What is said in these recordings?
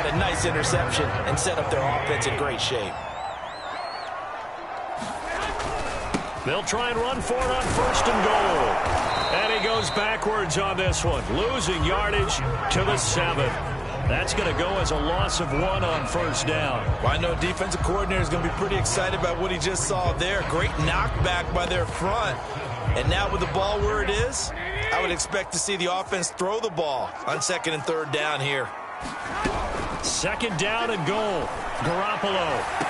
got a nice interception and set up their offense in great shape. They'll try and run for it on 1st and goal. And he goes backwards on this one, losing yardage to the 7. That's going to go as a loss of 1 on 1st down. Well, I know defensive coordinator is going to be pretty excited about what he just saw there. Great knockback by their front. And now with the ball where it is, I would expect to see the offense throw the ball on 2nd and 3rd down here. 2nd down and goal. Garoppolo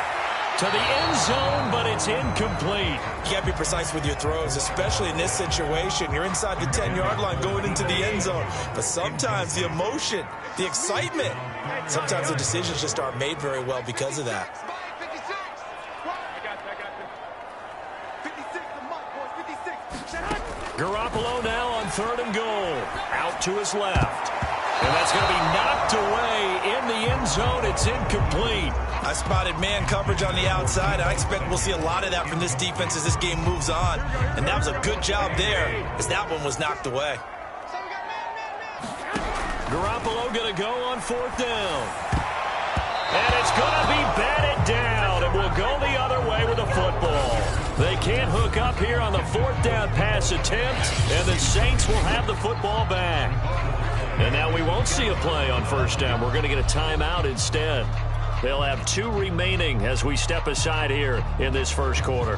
to the end zone, but it's incomplete. You got to be precise with your throws, especially in this situation. You're inside the 10-yard line going into the end zone. But sometimes the emotion, the excitement, sometimes the decisions just aren't made very well because of that. Garoppolo now on 3rd and goal. Out to his left. And that's going to be knocked away in the end zone. It's incomplete. I spotted man coverage on the outside. I expect we'll see a lot of that from this defense as this game moves on. And that was a good job there as that one was knocked away. Garoppolo going to go on 4th down. And it's going to be batted down. And we'll go the other way with the football. They can't hook up here on the 4th down pass attempt. And the Saints will have the football back. And now we won't see a play on 1st down. We're going to get a timeout instead. They'll have 2 remaining as we step aside here in this 1st quarter.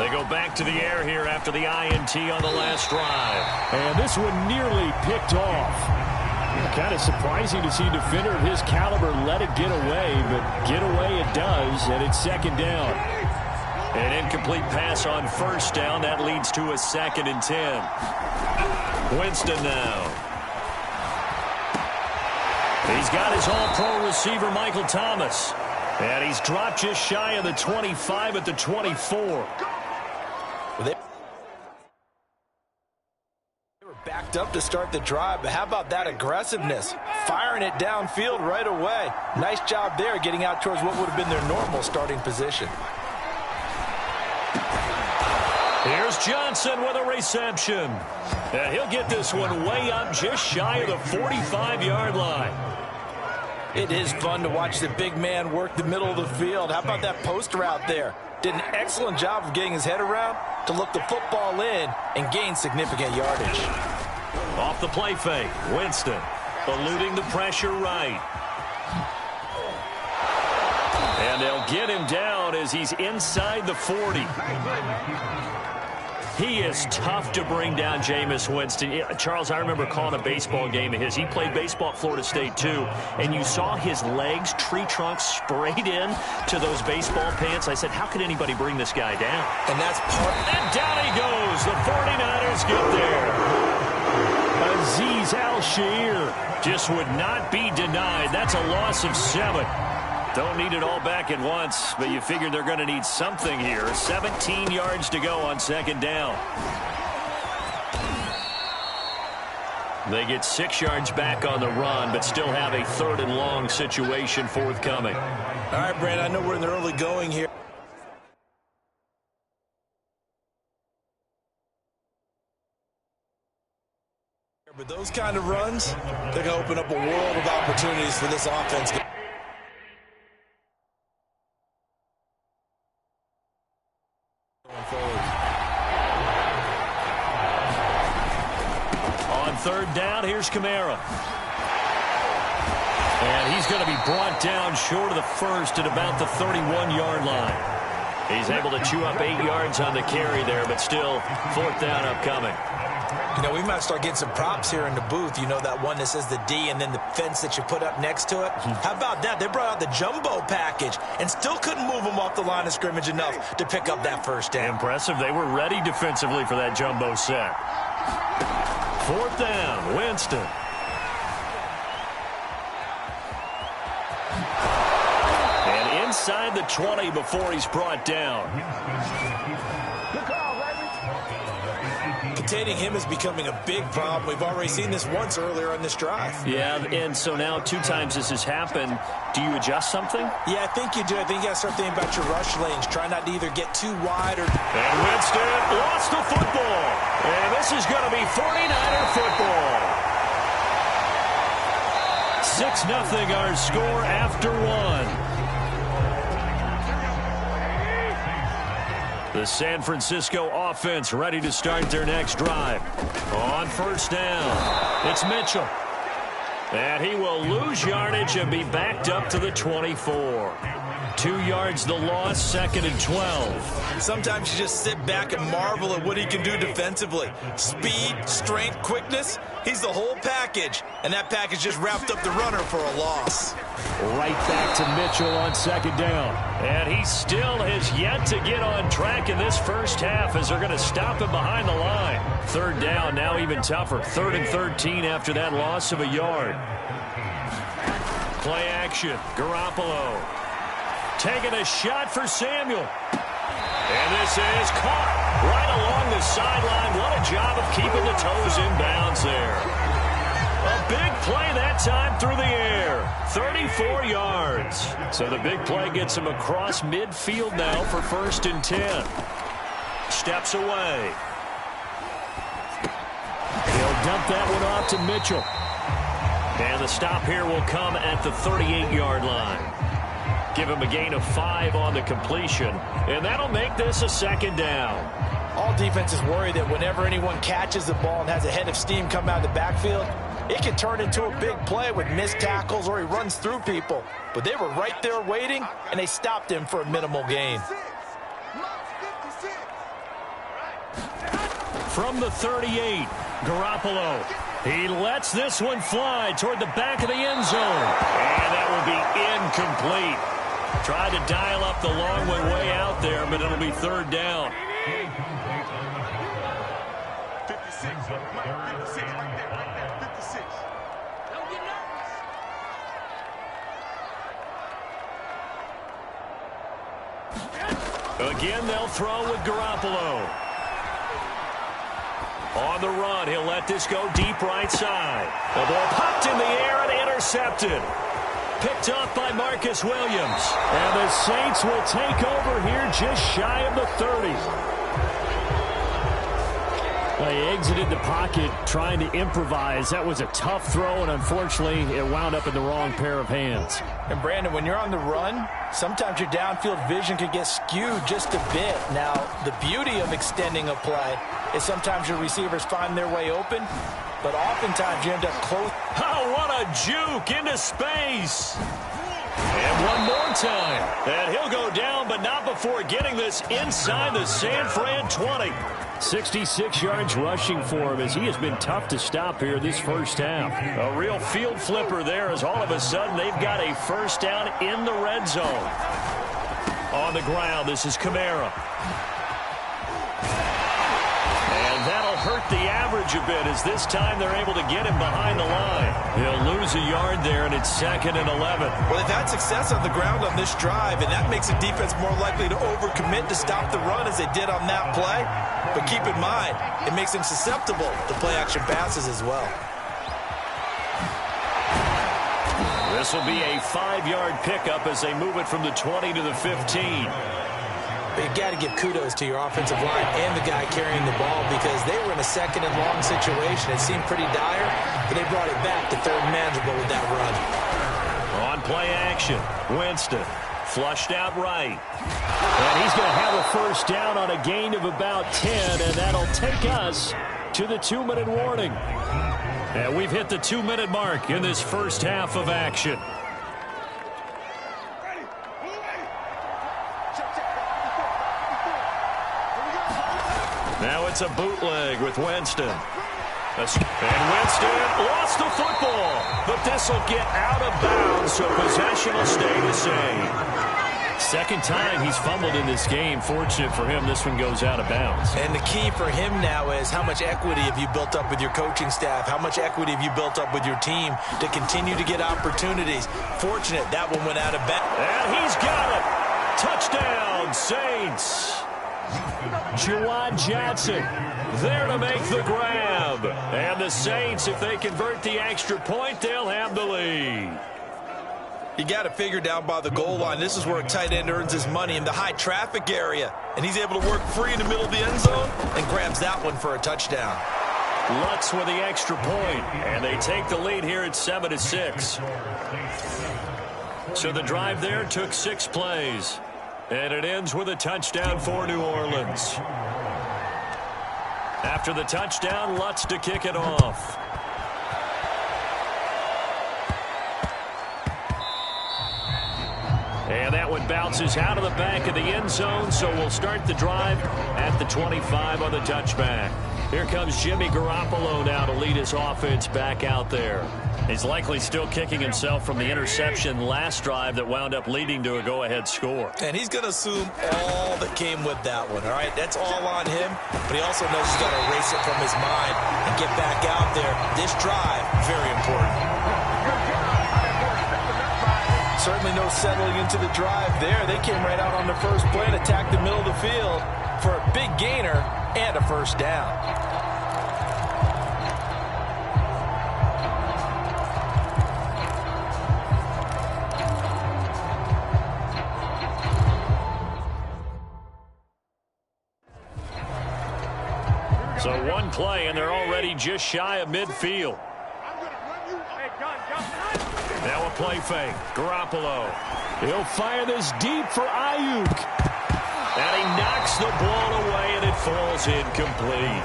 They go back to the air here after the INT on the last drive. And this one nearly picked off. Kind of surprising to see a defender of his caliber let it get away, but get away it does, and it's 2nd down. An incomplete pass on 1st down. That leads to a 2nd and 10. Winston now. He's got his all-pro receiver, Michael Thomas. And he's dropped just shy of the 25 at the 24. Backed up to start the drive, but how about that aggressiveness? Firing it downfield right away. Nice job there getting out towards what would have been their normal starting position. Here's Johnson with a reception. And he'll get this one way up just shy of the 45-yard line. It is fun to watch the big man work the middle of the field. How about that post route there? Did an excellent job of getting his head around to look the football in and gain significant yardage. Off the play fake, Winston eluding the pressure right. And they'll get him down as he's inside the 40. He is tough to bring down, Jameis Winston. Charles, I remember calling a baseball game of his. He played baseball at Florida State, too. And you saw his legs, tree trunks sprayed in to those baseball pants. I said, how could anybody bring this guy down? And that's part. And down he goes. The 49ers get there. Azeez Al-Shaair just would not be denied. That's a loss of 7. Don't need it all back at once, but you figure they're going to need something here. 17 yards to go on 2nd down. They get 6 yards back on the run, but still have a 3rd and long situation forthcoming. All right, Brand, I know we're in the early going here. But those kind of runs, they're going to open up a world of opportunities for this offense. On 3rd down, here's Kamara. And he's going to be brought down short of the 1st at about the 31-yard line. He's able to chew up 8 yards on the carry there, but still 4th down upcoming. You know, we might start getting some props here in the booth. You know, that one that says the D and then the fence that you put up next to it. How about that? They brought out the jumbo package and still couldn't move them off the line of scrimmage enough to pick up that 1st down. Impressive. They were ready defensively for that jumbo set. 4th down, Winston. And inside the 20 before he's brought down. Containing him is becoming a big problem. We've already seen this once earlier on this drive. Yeah, and so now 2 times this has happened. Do you adjust something? Yeah, I think you do. I think you got to start thinking about your rush lanes. Try not to either get too wide or... And Winston 6-0 our score after one. The San Francisco offense ready to start their next drive. On first down, it's Mitchell. And he will lose yardage and be backed up to the 24. 2 yards the loss, 2nd and 12. Sometimes you just sit back and marvel at what he can do defensively. Speed, strength, quickness. He's the whole package. And that package just wrapped up the runner for a loss. Right back to Mitchell on 2nd down. And he still has yet to get on track in this first half as they're going to stop him behind the line. 3rd down, now even tougher. 3rd and 13 after that loss of a yard. Play action. Garoppolo taking a shot for Samuel. And this is caught right along the sideline. What a job of keeping the toes in bounds there. A big play that time through the air. 34 yards. So the big play gets him across midfield now for 1st and 10. Steps away. He'll dump that one off to Mitchell. And the stop here will come at the 38-yard line. Give him a gain of 5 on the completion. And that'll make this a 2nd down. All defenses worry that whenever anyone catches the ball and has a head of steam come out of the backfield, it can turn into a big play with missed tackles or he runs through people. But they were right there waiting, and they stopped him for a minimal gain. From the 38, Garoppolo. He lets this one fly toward the back of the end zone. And that will be incomplete. Tried to dial up the long one way out there, but it'll be 3rd down. 56. 56 right there. 56. Don't get nervous. Again, they'll throw with Garoppolo. On the run, he'll let this go deep right side. The ball popped in the air and intercepted. Picked off by Marcus Williams. And the Saints will take over here just shy of the 30. They exited the pocket trying to improvise. That was a tough throw, and unfortunately, it wound up in the wrong pair of hands. And, Brandon, when you're on the run, sometimes your downfield vision can get skewed just a bit. Now, the beauty of extending a play is sometimes your receivers find their way open, but oftentimes you end up close. Oh, what a juke into space. And one more time. And he'll go down, but not before getting this inside the San Fran 20. 66 yards rushing for him as he has been tough to stop here this first half. A real field flipper there as all of a sudden they've got a 1st down in the red zone. On the ground, this is Kamara. And that'll hurt the average a bit as this time they're able to get him behind the line. He'll lose a yard there, and it's 2nd and 11. Well, they've had success on the ground on this drive, and that makes the defense more likely to overcommit to stop the run as they did on that play. But keep in mind, it makes them susceptible to play-action passes as well. This will be a 5-yard pickup as they move it from the 20 to the 15. But you've got to give kudos to your offensive line and the guy carrying the ball because they were in a 2nd and long situation. It seemed pretty dire, but they brought it back to 3rd and manageable with that run. On play action, Winston flushed out right. And he's going to have a 1st down on a gain of about 10, and that'll take us to the 2-minute warning. And we've hit the 2-minute mark in this first half of action. Now it's a bootleg with Winston. And Winston lost the football. But this will get out of bounds, so possession will stay the same. 2nd time he's fumbled in this game. Fortunate for him, this one goes out of bounds. And the key for him now is how much equity have you built up with your coaching staff? How much equity have you built up with your team to continue to get opportunities? Fortunate that one went out of bounds. And he's got it. Touchdown, Saints. Juwan Johnson there to make the grab. And the Saints, if they convert the extra point, they'll have the lead. You got to figure down by the goal line. This is where a tight end earns his money in the high traffic area. And he's able to work free in the middle of the end zone and grabs that one for a touchdown. Lutz with the extra point, and they take the lead here at 7-6. So the drive there took 6 plays, and it ends with a touchdown for New Orleans. After the touchdown, Lutz to kick it off. And that one bounces out of the back of the end zone, so we'll start the drive at the 25 on the touchback. Here comes Jimmy Garoppolo now to lead his offense back out there. He's likely still kicking himself from the interception last drive that wound up leading to a go-ahead score. And he's going to assume all that came with that one, all right? That's all on him, but he also knows he's got to erase it from his mind and get back out there. This drive, very important. Certainly no settling into the drive there. They came right out on the first play and attacked the middle of the field for a big gainer and a first down. So one play, and they're already just shy of midfield. Now a play fake. Garoppolo. He'll fire this deep for Ayuk. And he knocks the ball away, and it falls incomplete.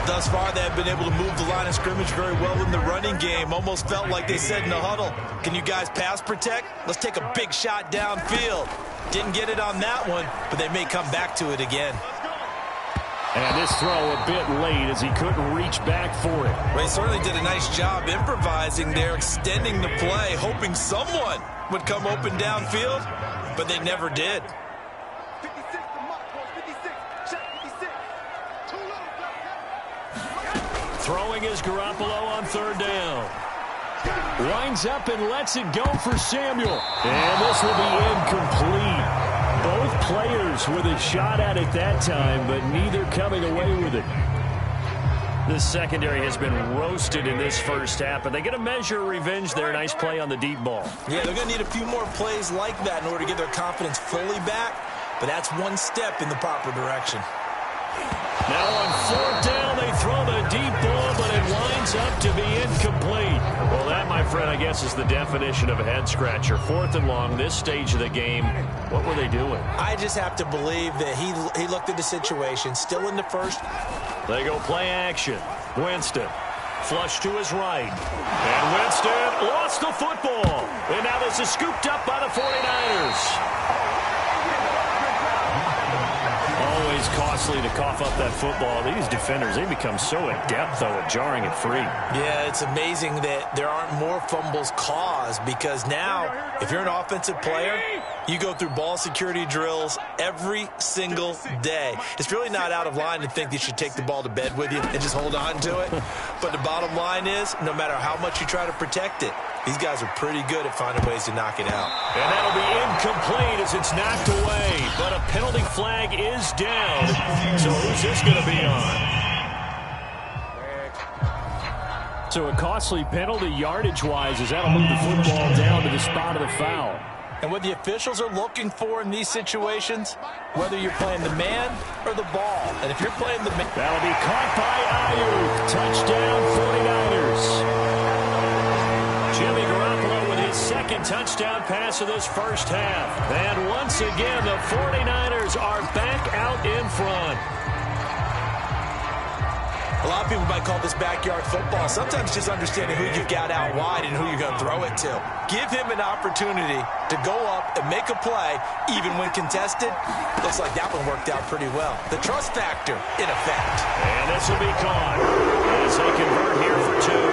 Thus far, they have been able to move the line of scrimmage very well in the running game. Almost felt like they said in the huddle, can you guys pass protect? Let's take a big shot downfield. Didn't get it on that one, but they may come back to it again. And this throw a bit late as he couldn't reach back for it. They certainly did a nice job improvising there, extending the play, hoping someone would come open downfield, but they never did. 56 to Mark, 56. Check 56. Throwing is Garoppolo on third down. Winds up and lets it go for Samuel. And this will be incomplete. Both players with a shot at it that time, but neither coming away with it. This secondary has been roasted in this first half, but they get a measure of revenge there. Nice play on the deep ball. Yeah, they're going to need a few more plays like that in order to get their confidence fully back, but that's one step in the proper direction. Now on fourth down, they throw the deep ball, but it winds up to be incomplete. Well, that, my friend, I guess is the definition of a head-scratcher. Fourth and long, this stage of the game, what were they doing? I just have to believe that he looked at the situation, still in the first. They go play action. Winston, flush to his right. And Winston lost the football. And now this is scooped up by the 49ers. Always costly to cough up that football. These defenders, they become so adept, though, at jarring it free. Yeah, it's amazing that there aren't more fumbles caused, because now, if you're an offensive player, you go through ball security drills every single day. It's really not out of line to think you should take the ball to bed with you and just hold on to it. But the bottom line is, no matter how much you try to protect it, these guys are pretty good at finding ways to knock it out. And that'll be incomplete as it's knocked away. But a penalty flag is down. So who's this going to be on? So a costly penalty yardage-wise as that'll move the football down to the spot of the foul. And what the officials are looking for in these situations, whether you're playing the man or the ball. And if you're playing the man, that'll be caught by Ayuk. Touchdown, 49ers. Jimmy Garoppolo with his second touchdown pass of this first half. And once again, the 49ers are back out in front. A lot of people might call this backyard football. Sometimes just understanding who you've got out wide and who you're going to throw it to. Give him an opportunity to go up and make a play, even when contested. Looks like that one worked out pretty well. The trust factor, in effect. And this will be caught as they convert here for two.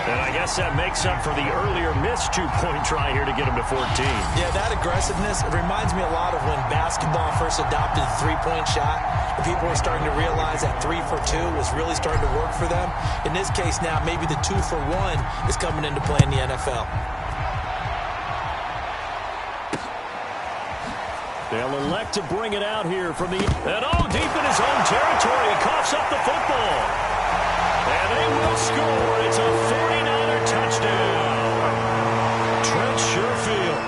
And I guess that makes up for the earlier missed two-point try here to get him to 14. Yeah, that aggressiveness, it reminds me a lot of when basketball first adopted the three-point shot. And people were starting to realize that 3 for 2 was really starting to work for them. In this case now, maybe the 2 for 1 is coming into play in the NFL. They'll elect to bring it out here from the... And deep in his own territory, he coughs up the football. And they will score. It's a 49er touchdown. Trent Sherfield.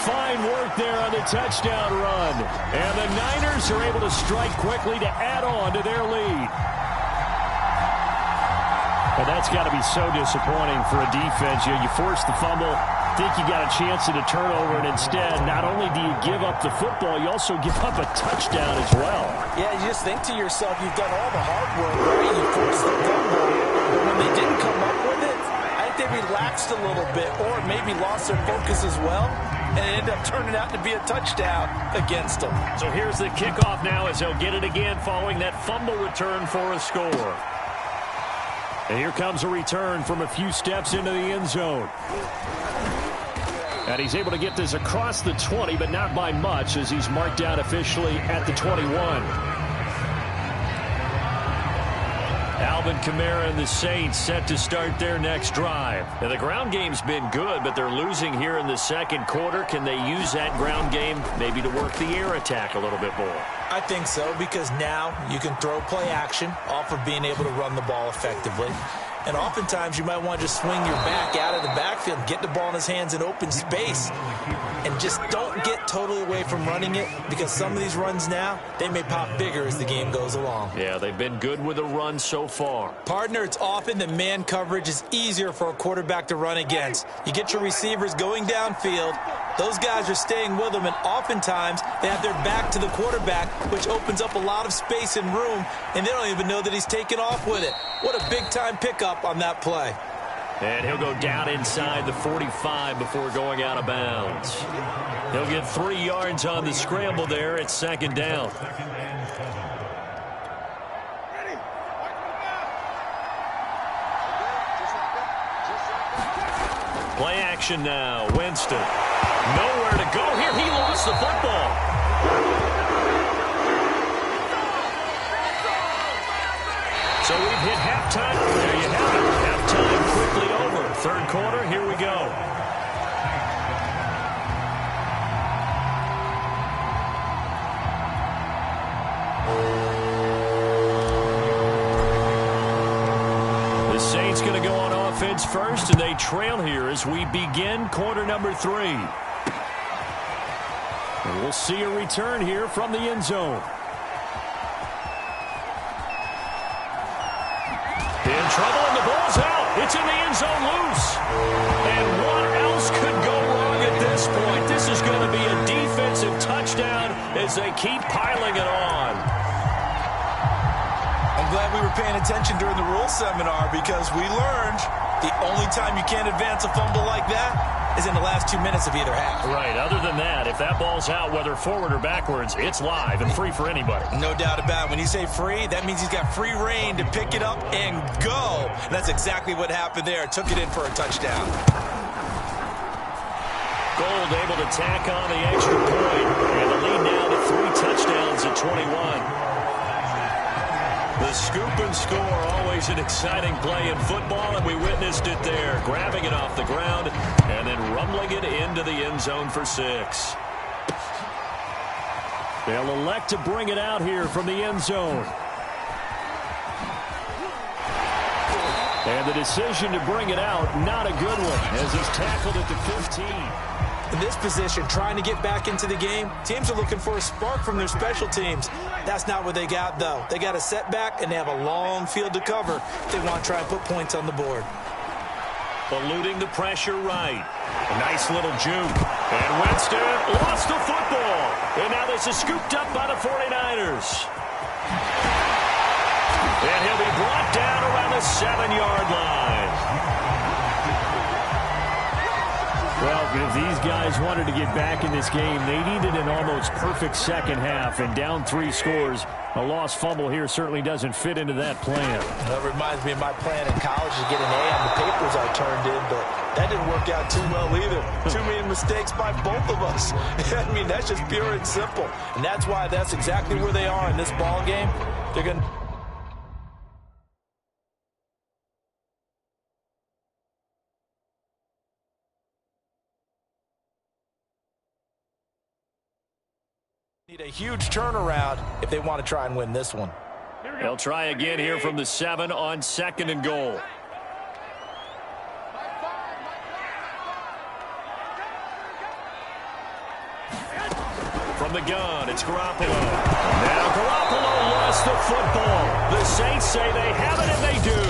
Fine work there on the touchdown run. And the Niners are able to strike quickly to add on to their lead. And that's got to be so disappointing for a defense. You force the fumble, think you got a chance at a turnover, and instead, not only do you give up the football, you also give up a touchdown as well. Yeah, you just think to yourself, you've done all the hard work, right? You forced the fumble, but when they didn't come up with it, I think they relaxed a little bit, or maybe lost their focus as well, and it ended up turning out to be a touchdown against them. So here's the kickoff now as they'll get it again following that fumble return for a score. And here comes a return from a few steps into the end zone. And he's able to get this across the 20, but not by much, as he's marked down officially at the 21. Alvin Kamara and the Saints set to start their next drive. Now, the ground game's been good, but they're losing here in the second quarter. Can they use that ground game maybe to work the air attack a little bit more? I think so, because now you can throw play action off of being able to run the ball effectively. And oftentimes you might want to just swing your back out of the backfield, get the ball in his hands in open space, and just don't get totally away from running it, because some of these runs now, they may pop bigger as the game goes along. Yeah, they've been good with the run so far. Partner, it's often that man coverage is easier for a quarterback to run against. You get your receivers going downfield, those guys are staying with them, and oftentimes they have their back to the quarterback, which opens up a lot of space and room, and they don't even know that he's taken off with it. What a big-time pickup on that play. And he'll go down inside the 45 before going out of bounds. He'll get 3 yards on the scramble there at second down. Play action now. Winston. Nowhere to go here. He lost the football. So we've hit halftime. There you have it. Halftime quickly over. Third quarter, here we go. The Saints going to go on offense first, and they trail here as we begin quarter number 3. And we'll see a return here from the end zone. In trouble, and the ball's out. It's in the end zone loose. And what else could go wrong at this point? This is going to be a defensive touchdown as they keep piling it on. I'm glad we were paying attention during the rules seminar, because we learned the only time you can't advance a fumble like that is in the last 2 minutes of either half. Right. Other than that, if that ball's out, whether forward or backwards, it's live and free for anybody. No doubt about it. When you say free, that means he's got free reign to pick it up and go. And that's exactly what happened there. Took it in for a touchdown. Gold able to tack on the extra point. And the lead now to 3 touchdowns at 21. The scoop and score, always an exciting play in football, and we witnessed it there. Grabbing it off the ground and then rumbling it into the end zone for 6. They'll elect to bring it out here from the end zone. And the decision to bring it out, not a good one, as he's tackled at the 15. In this position, trying to get back into the game, teams are looking for a spark from their special teams. That's not what they got, though. They got a setback, and they have a long field to cover if they want to try and put points on the board. Eluding the pressure right. A nice little juke. And Winston lost the football. And now this is scooped up by the 49ers. And he'll be brought down around the 7-yard line. Well, if these guys wanted to get back in this game, they needed an almost perfect second half, and down 3 scores. A lost fumble here certainly doesn't fit into that plan. That reminds me of my plan in college to get an A on the papers I turned in, but that didn't work out too well either. Too many mistakes by both of us. I mean, that's just pure and simple. And that's why that's exactly where they are in this ball game. They're going to need a huge turnaround if they want to try and win this one. They'll try again here from the 7 on 2nd and goal. the gun, it's Garoppolo. Now Garoppolo lost the football. The Saints say they have it, and they do.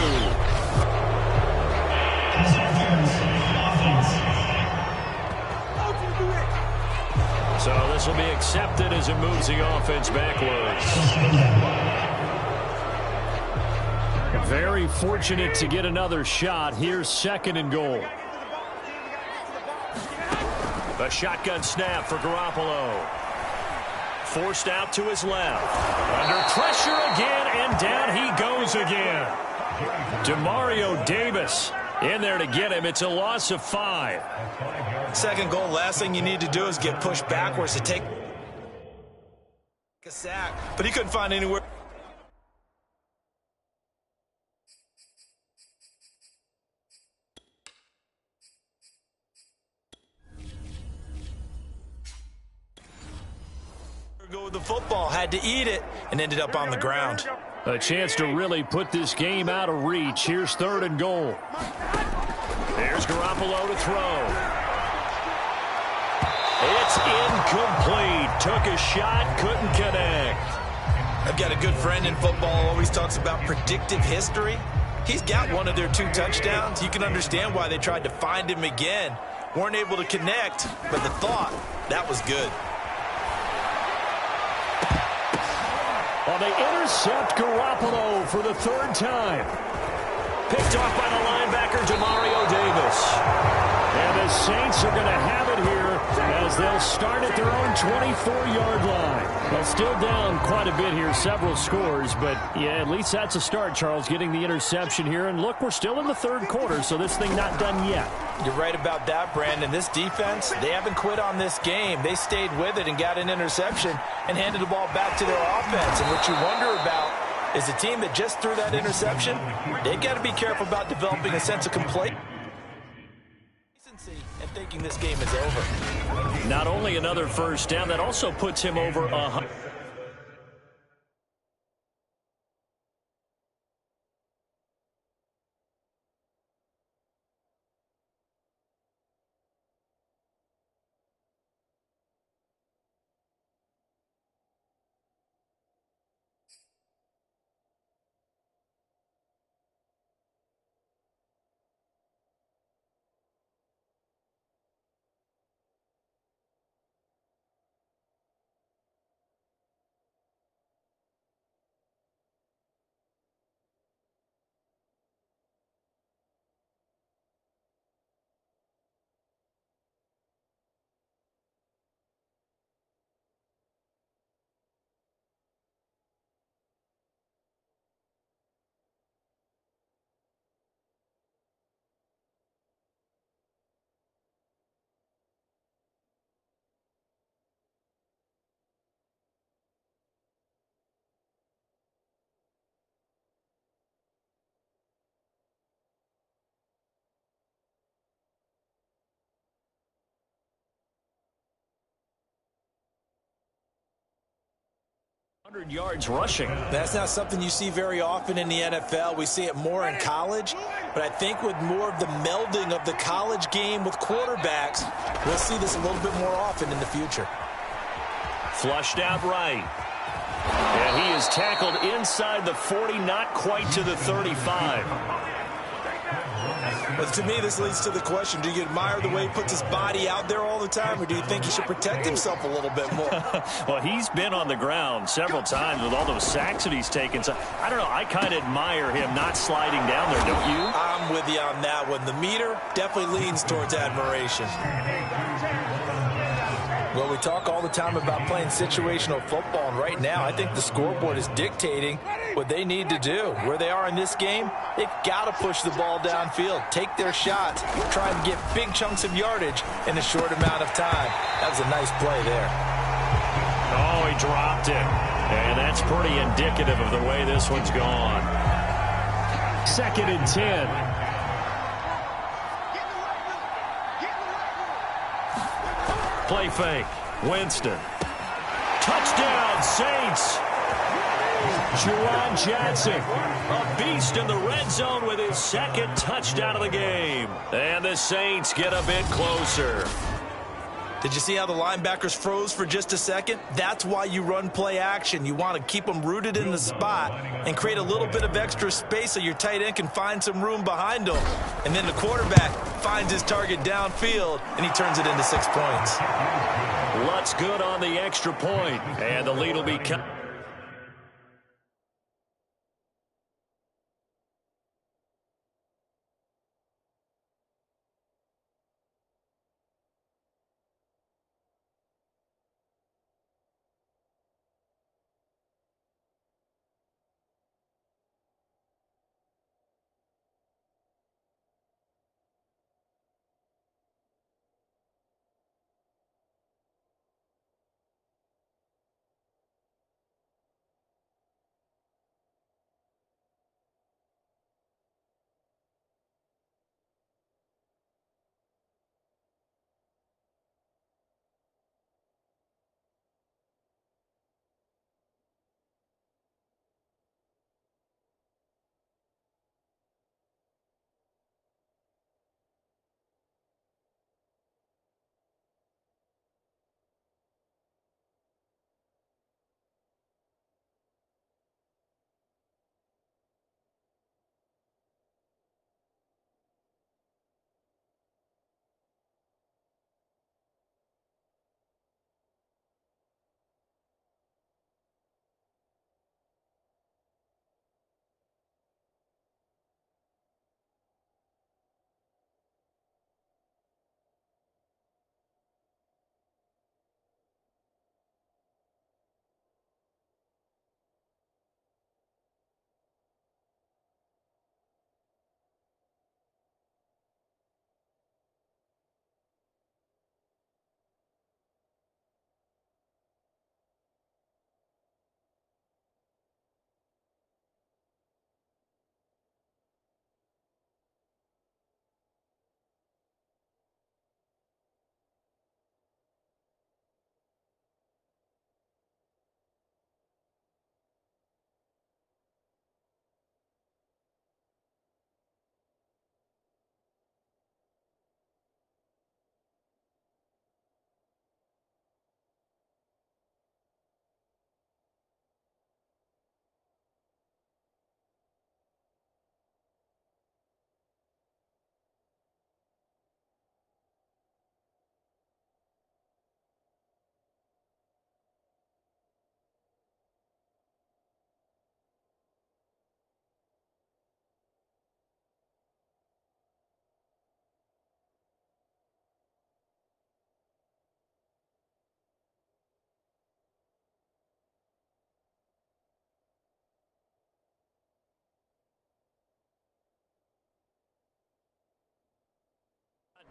So this will be accepted as it moves the offense backwards. Very fortunate to get another shot. Here's 2nd and goal. A shotgun snap for Garoppolo. Forced out to his left. Under pressure again, and down he goes again. Demario Davis in there to get him. It's a loss of 5. 2nd goal, last thing you need to do is get pushed backwards to take a sack. But he couldn't find anywhere. Go with the football, had to eat it, and ended up on the ground. A chance to really put this game out of reach. Here's 3rd and goal. There's Garoppolo to throw. It's incomplete. Took a shot, couldn't connect. I've got a good friend in football, always talks about predictive history. He's got one of their 2 touchdowns. You can understand why they tried to find him again. Weren't able to connect, but the thought, that was good. Well, they intercept Garoppolo for the 3rd time. Picked off by the linebacker, Demario Davis. And the Saints are going to have it here as they'll start at their own 24-yard line. Well, still down quite a bit here, several scores, but yeah, at least that's a start, Charles, getting the interception here. And look, we're still in the 3rd quarter, so this thing not done yet. You're right about that, Brandon. This defense, they haven't quit on this game. They stayed with it and got an interception and handed the ball back to their offense. And what you wonder about is a team that just threw that interception, they've got to be careful about developing a sense of complacency and thinking this game is over. Not only another 1st down, that also puts him over 100. Yards rushing. That's not something you see very often in the NFL. We see it more in college, but I think with more of the melding of the college game with quarterbacks, we'll see this a little bit more often in the future. Flushed out right. And he is tackled inside the 40, not quite to the 35. But to me, this leads to the question, do you admire the way he puts his body out there all the time, or do you think he should protect himself a little bit more? Well, he's been on the ground several times with all those sacks that he's taken. So, I don't know, I kind of admire him not sliding down there, don't you? I'm with you on that one. The meter definitely leans towards admiration. Well, we talk all the time about playing situational football, and right now I think the scoreboard is dictating what they need to do. Where they are in this game, they've got to push the ball downfield, take their shots, try and get big chunks of yardage in a short amount of time. That was a nice play there. Oh, he dropped it. And that's pretty indicative of the way this one's gone. 2nd and 10. Play fake. Winston. Touchdown, Saints. Juwan Johnson, a beast in the red zone with his 2nd touchdown of the game. And the Saints get a bit closer. Did you see how the linebackers froze for just a second? That's why you run play action. You want to keep them rooted in the spot and create a little bit of extra space so your tight end can find some room behind him. And then the quarterback finds his target downfield, and he turns it into 6 points. Lutz good on the extra point, and the lead will be cut.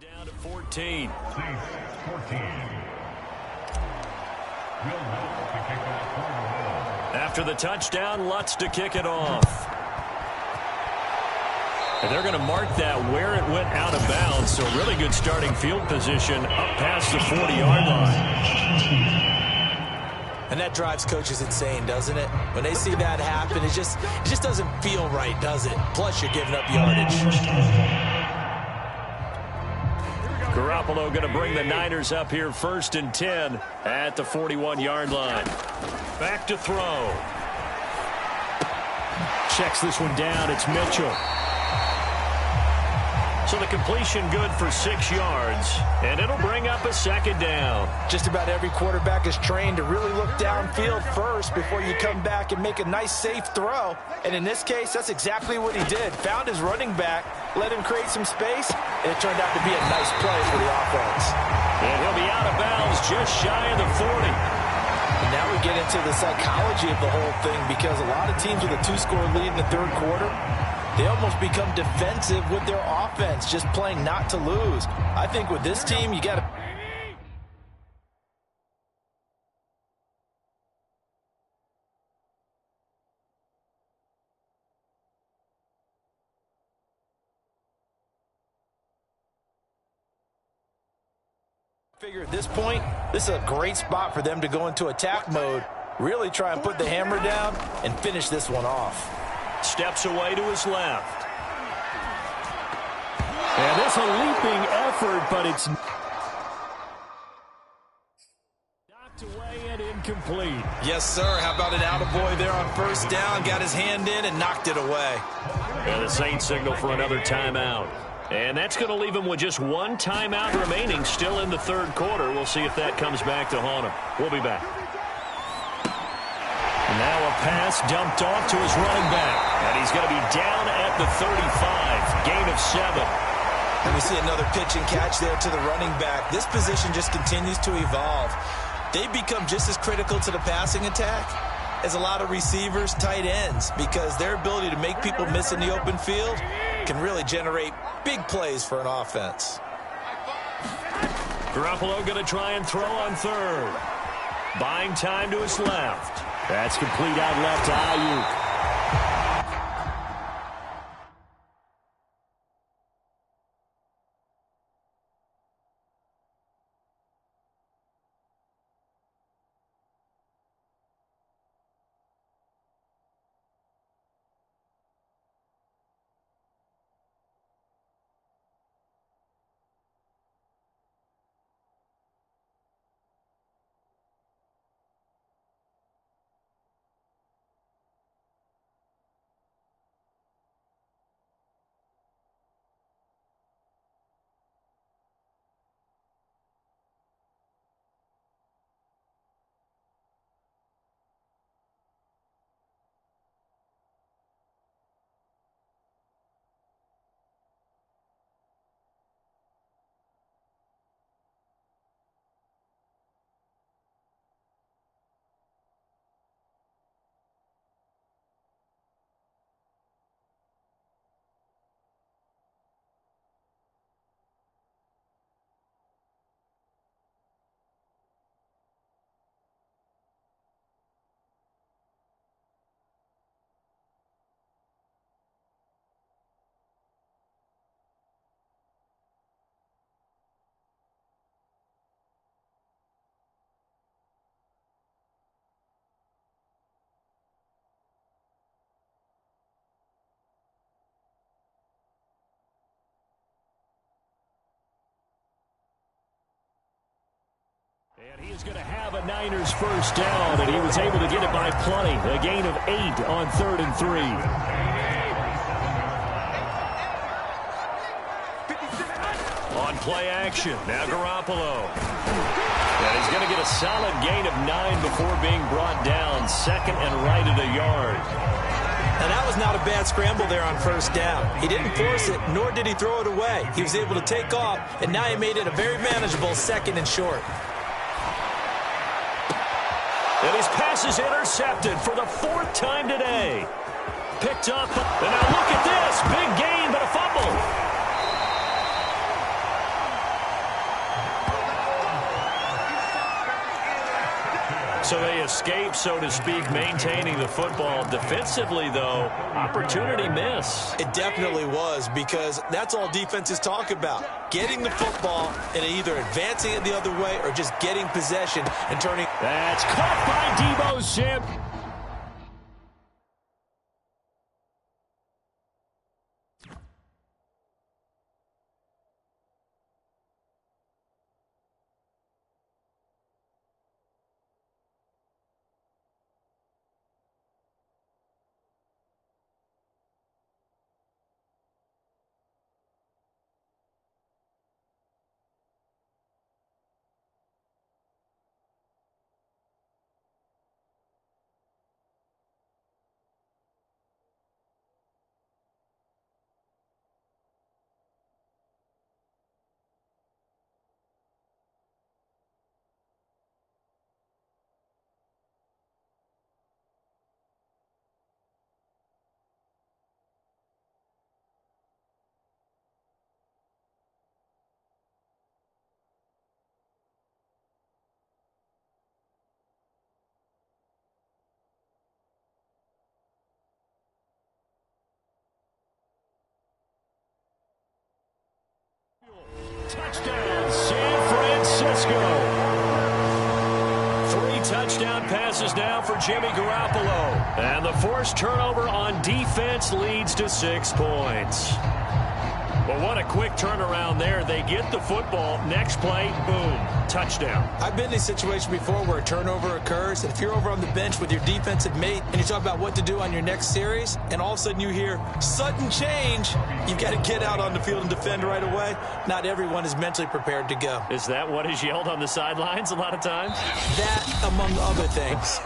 Down to 14. After the touchdown, Lutz to kick it off. And they're going to mark that where it went out of bounds. So really good starting field position up past the 40-yard line. And that drives coaches insane, doesn't it? When they see that happen, it just doesn't feel right, does it? Plus, you're giving up yardage. Garoppolo going to bring the Niners up here 1st and 10 at the 41-yard line. Back to throw. Checks this one down. It's Mitchell. So the completion good for 6 yards, and it'll bring up a 2nd down. Just about every quarterback is trained to really look downfield first before you come back and make a nice, safe throw. And in this case, that's exactly what he did. Found his running back, let him create some space, and it turned out to be a nice play for the offense. And he'll be out of bounds just shy of the 40. And now we get into the psychology of the whole thing, because a lot of teams with a 2-score lead in the 3rd quarter, they almost become defensive with their offense, just playing not to lose. I think with this team, you got to... figure at this point, this is a great spot for them to go into attack mode, really try and put the hammer down and finish this one off. Steps away to his left. And it's a leaping effort, but it's... incomplete. Yes, sir. How about an attaboy there on first down? Got his hand in and knocked it away. And the Saints signal for another timeout. And that's going to leave him with just one timeout remaining still in the third quarter. We'll see if that comes back to haunt him. We'll be back. Now a pass dumped off to his running back. And he's going to be down at the 35. Gain of 7. And we see another pitch and catch there to the running back. This position just continues to evolve. They become just as critical to the passing attack as a lot of receivers, tight ends, because their ability to make people miss in the open field can really generate big plays for an offense. Garoppolo going to try and throw on third. Buying time to his left. That's complete out left to Ayuk. And he is going to have a Niners first down, and he was able to get it by plenty. A gain of 8 on 3rd and 3. On play action, now Garoppolo. And he's going to get a solid gain of 9 before being brought down. Second and right at a yard. And that was not a bad scramble there on first down. He didn't force it, nor did he throw it away. He was able to take off, and now he made it a very manageable second and short. And his pass is intercepted for the 4th time today. Picked up, and now look at this. Big gain, but a fumble. So they escape, so to speak, maintaining the football. Defensively, though, opportunity miss. It definitely was, because that's all defenses talk about. Getting the football and either advancing it the other way or just getting possession and turning. That's caught by Deebo Samuel. Touchdown, San Francisco. 3 touchdown passes now for Jimmy Garoppolo. And the forced turnover on defense leads to 6 points. Well, what a quick turnaround there. They get the football. Next play, boom, touchdown. I've been in a situation before where a turnover occurs. If you're over on the bench with your defensive mate and you talk about what to do on your next series, and all of a sudden you hear sudden change, you've got to get out on the field and defend right away. Not everyone is mentally prepared to go. Is that what is yelled on the sidelines a lot of times? That, among other things.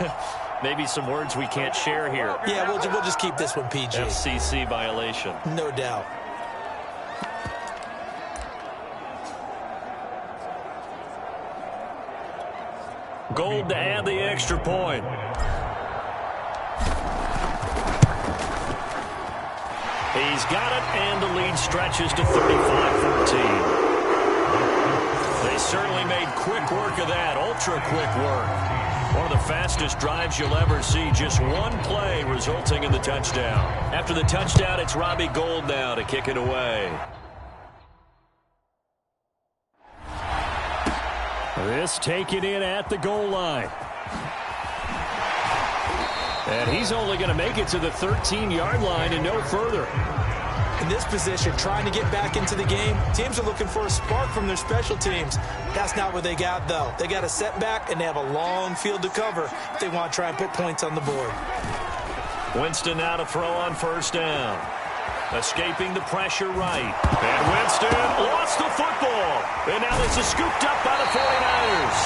Maybe some words we can't share here. Yeah, we'll just keep this one PG. FCC violation. No doubt. Gold to add the extra point. He's got it, and the lead stretches to 35-14. They certainly made quick work of that, ultra-quick work. One of the fastest drives you'll ever see, just one play resulting in the touchdown. After the touchdown, it's Robbie Gould now to kick it away. This taken in at the goal line. And he's only going to make it to the 13-yard line and no further. In this position, trying to get back into the game, teams are looking for a spark from their special teams. That's not what they got, though. They got a setback, and they have a long field to cover if they want to try and put points on the board. Winston now to throw on first down. Escaping the pressure right. And Winston lost the football. And now this is scooped up by the 49ers.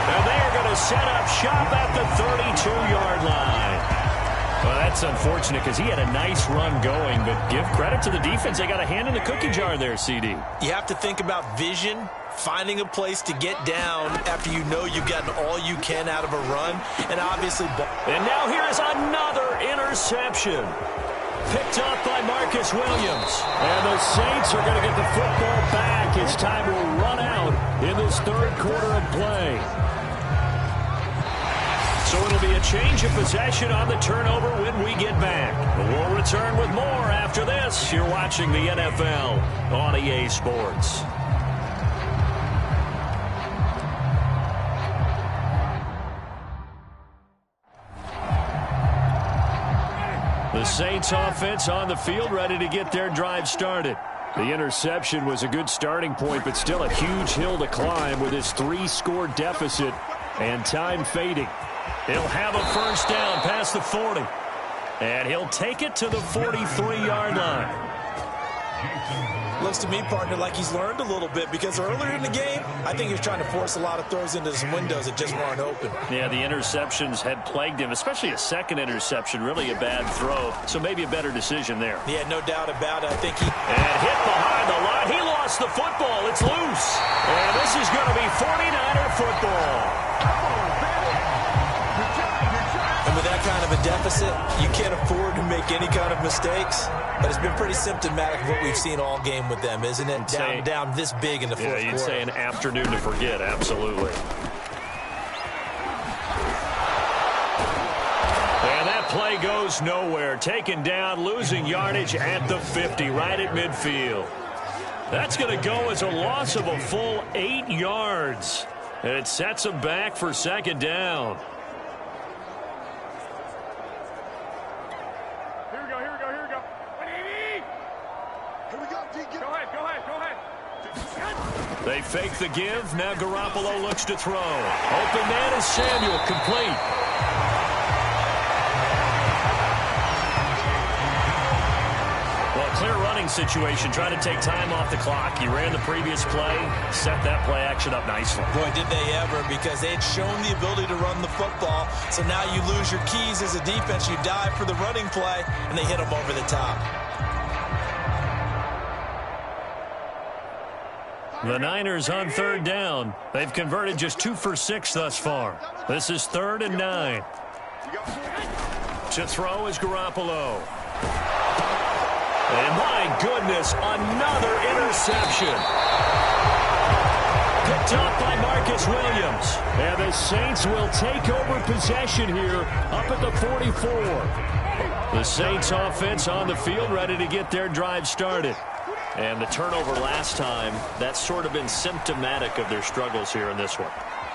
And they are going to set up shop at the 32-yard line. Well, that's unfortunate because he had a nice run going, but give credit to the defense. They got a hand in the cookie jar there, CD. You have to think about vision, finding a place to get down after you know you've gotten all you can out of a run, and obviously... And now here is another interception. Picked up by Marcus Williams. And the Saints are going to get the football back as time will run out in this third quarter of play. So it'll be a change of possession on the turnover when we get back. We'll return with more after this. You're watching the NFL on EA Sports. The Saints offense on the field, ready to get their drive started. The interception was a good starting point, but still a huge hill to climb with his 3-score deficit and time fading. He'll have a first down past the 40. And he'll take it to the 43-yard line. Looks to me, partner, like he's learned a little bit because earlier in the game, I think he was trying to force a lot of throws into some windows that just weren't open. Yeah, the interceptions had plagued him, especially a second interception, really a bad throw. So maybe a better decision there. Yeah, no doubt about it. I think he... And hit behind the line. He lost the football. It's loose. And this is going to be 49er football. And with that kind of a deficit, you can't afford to make any kind of mistakes. But it's been pretty symptomatic of what we've seen all game with them, isn't it? Down this big in the fourth quarter. Yeah, you'd say an afternoon to forget, absolutely. And that play goes nowhere. Taken down, losing yardage at the 50, right at midfield. That's going to go as a loss of a full 8 yards. And it sets them back for second down. They fake the give. Now Garoppolo looks to throw. Open man is Samuel. Complete. Well, clear running situation. Try to take time off the clock. He ran the previous play. Set that play action up nicely. Boy, did they ever, because they had shown the ability to run the football. So now you lose your keys as a defense. You dive for the running play, and they hit them over the top. The Niners on third down. They've converted just 2 for 6 thus far. This is 3rd and 9. To throw is Garoppolo. And my goodness, another interception. Picked up by Marcus Williams. And the Saints will take over possession here up at the 44. The Saints offense on the field, ready to get their drive started. And the turnover last time, that's sort of been symptomatic of their struggles here in this one.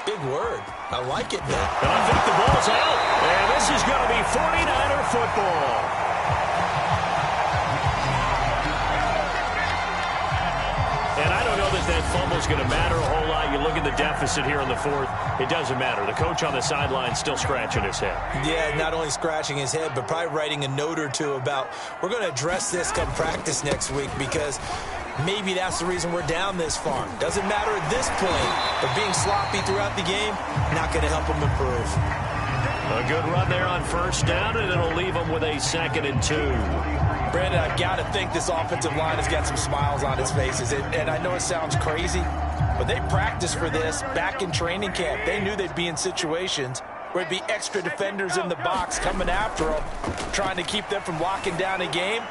Big word. I like it, man. And I think the ball's out. And this is going to be 49er football. is going to matter a whole lot. You look at the deficit here in the fourth. It doesn't matter. The coach on the sideline still scratching his head. Yeah, not only scratching his head, but probably writing a note or two about we're going to address this come practice next week because maybe that's the reason we're down this far. Doesn't matter at this point, but being sloppy throughout the game, not going to help them improve. A good run there on first down, and it'll leave them with a 2nd and 2. Brandon, I've got to think this offensive line has got some smiles on its faces. And I know it sounds crazy, but they practiced for this back in training camp. They knew they'd be in situations where it'd be extra defenders in the box coming after them, trying to keep them from locking down a game.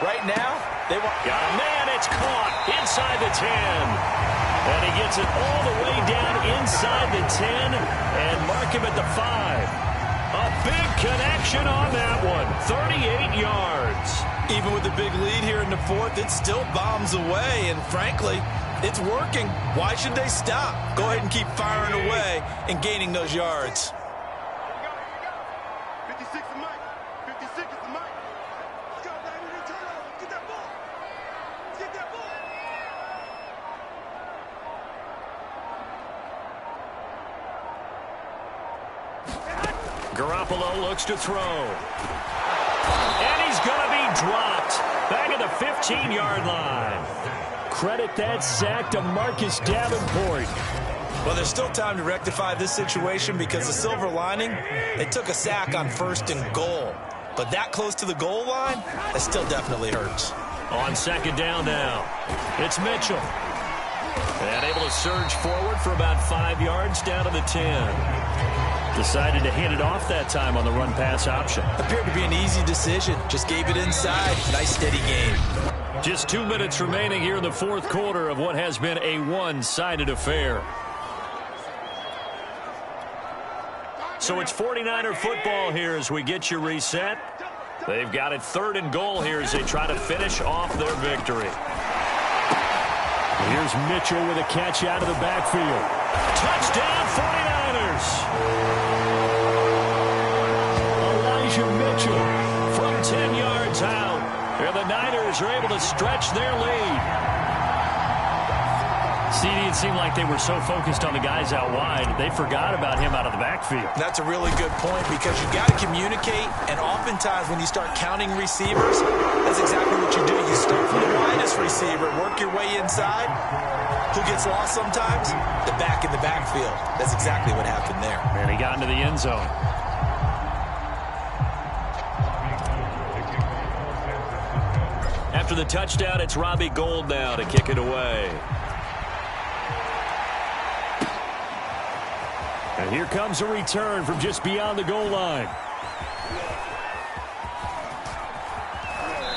Right now, they want... Got a man, it's caught inside the 10. And he gets it all the way down inside the 10 and mark him at the 5. A big connection on that one. 38 yards. Even with the big lead here in the fourth, it still bombs away. And frankly, it's working. Why should they stop? Go ahead and keep firing away and gaining those yards. 56 is Mike. 56 is the Mike. Let's go, baby. Turn over. Let's get that ball. Let's get that ball. Garoppolo looks to throw. And he's going to be dropped. Back at the 15-yard line. Credit that sack to Marcus Davenport. Well, there's still time to rectify this situation because the silver lining, they took a sack on 1st and goal. But that close to the goal line, that still definitely hurts. On 2nd down now, it's Mitchell. And able to surge forward for about 5 yards down to the 10. Decided to hand it off that time on the run-pass option. Appeared to be an easy decision. Just gave it inside. Nice, steady game. Just 2 minutes remaining here in the fourth quarter of what has been a one-sided affair. So it's 49er football here as we get you reset. They've got it 3rd and goal here as they try to finish off their victory. Here's Mitchell with a catch out of the backfield. Touchdown 49ers! Elijah Mitchell From 10 yards out, and the Niners are able to stretch their lead. CD, it seemed like they were so focused on the guys out wide, they forgot about him out of the backfield. That's a really good point because you got to communicate, and oftentimes when you start counting receivers, that's exactly what you do. You start from the widest receiver, work your way inside. Who gets lost sometimes? The back in the backfield. That's exactly what happened there. And he got into the end zone. After the touchdown, it's Robbie Gould now to kick it away. And here comes a return from just beyond the goal line.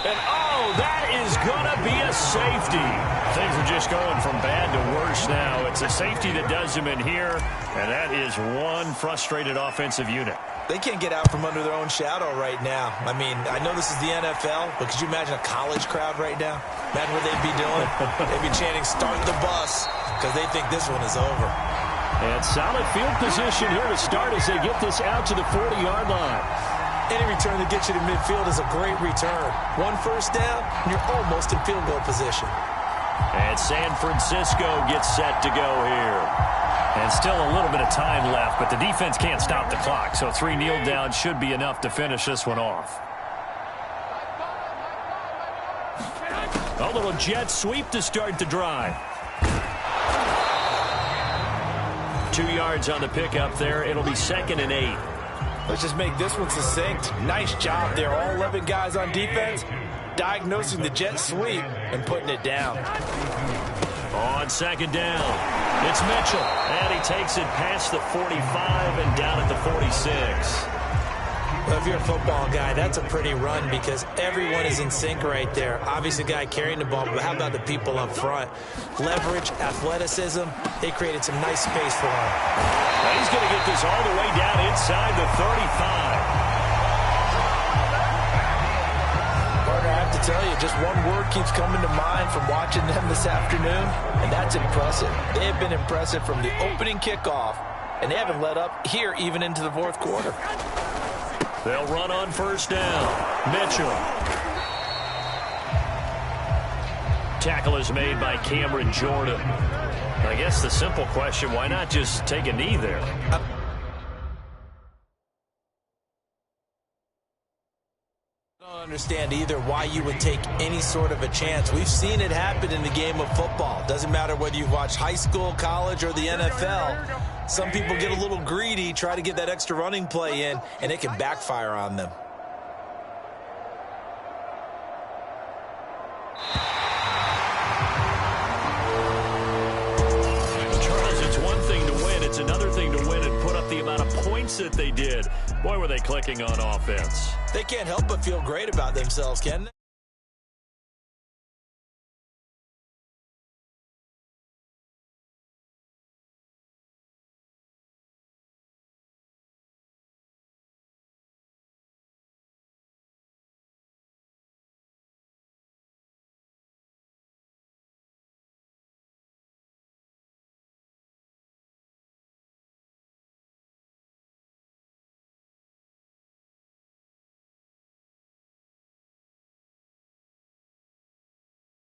And oh, that is going to be a safety. Things are just going from bad to worse now. It's a safety that does them in here, and that is one frustrated offensive unit. They can't get out from under their own shadow right now. I mean, I know this is the NFL, but could you imagine a college crowd right now? Imagine what they'd be doing. They'd be chanting, "Start the bus," because they think this one is over. And solid field position here to start as they get this out to the 40-yard line. Any return that gets you to midfield is a great return. 1 first down, and you're almost in field goal position. And San Francisco gets set to go here. And still a little bit of time left, but the defense can't stop the clock, so 3 kneel downs should be enough to finish this one off. A little jet sweep to start the drive. 2 yards on the pickup there. It'll be 2nd and 8. Let's just make this one succinct. Nice job there. All 11 guys on defense diagnosing the jet sweep and putting it down. On 2nd down, it's Mitchell. And he takes it past the 45 and down at the 46. Well, if you're a football guy, that's a pretty run because everyone is in sync right there. Obviously, the guy carrying the ball, but how about the people up front? Leverage, athleticism, they created some nice space for him. Now he's going to get this all the way down inside the 35. Carter, I have to tell you, just one word keeps coming to mind from watching them this afternoon, and that's impressive. They have been impressive from the opening kickoff, and they haven't let up here even into the fourth quarter. They'll run on 1st down. Mitchell. Tackle is made by Cameron Jordan. I guess the simple question, why not just take a knee there? I don't understand either why you would take any sort of a chance. We've seen it happen in the game of football. Doesn't matter whether you've watched high school, college, or the NFL. Some people get a little greedy, try to get that extra running play in, and it can backfire on them. Charles, it's one thing to win. It's another thing to win and put up the amount of points that they did. Boy, were they clicking on offense. They can't help but feel great about themselves, can they?